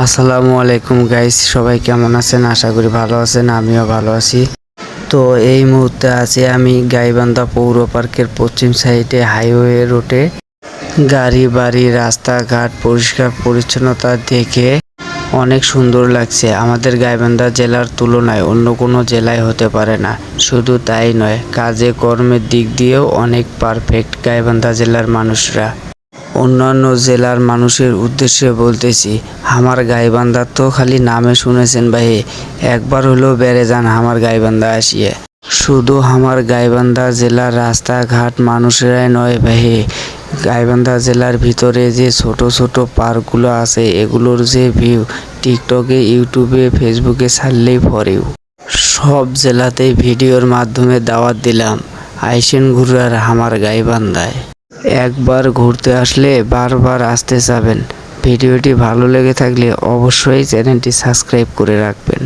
আসসালামু আলাইকুম গাইস, সবাই কেমন আছেন? আশা করি ভালো আছেন, আমিও ভালো আছি। তো এই মুহূর্তে আছি আমি গাইবান্ধা পৌর পার্কের পশ্চিম সাইডে হাইওয়ে রোডে। গাড়ি বাড়ি রাস্তাঘাট পরিষ্কার পরিচ্ছন্নতা দেখে অনেক সুন্দর লাগছে। আমাদের গাইবান্ধা জেলার তুলনায় অন্য কোনো জেলায় হতে পারে না। শুধু তাই নয়, কাজে কর্মের দিক দিয়েও অনেক পারফেক্ট গাইবান্ধা জেলার মানুষরা। অন্যান্য জেলার মানুষের উদ্দেশ্যে বলতেছি, আমার গাইবান্ধা তো খালি নামে শুনেছেন ভাই, একবার হলেও বেড়ে যান আমার গাইবান্ধা আসিয়ে। শুধু আমার গাইবান্ধা জেলার রাস্তাঘাট মানুষেরাই নয় ভাই, গাইবান্ধা জেলার ভিতরে যে ছোট ছোট পার্কগুলো আছে এগুলোর যে ভিউ টিকটকে, ইউটিউবে, ফেসবুকে ছাড়লেই পরেও। সব জেলাতেই ভিডিওর মাধ্যমে দাওয়াত দিলাম, আইসেন ঘুরার আমার গাইবান্ধায়। একবার ঘুরতে আসলে বারবার আসতে চাবেন। ভিডিওটি ভালো লেগে থাকলে অবশ্যই চ্যানেলটি সাবস্ক্রাইব করে রাখবেন।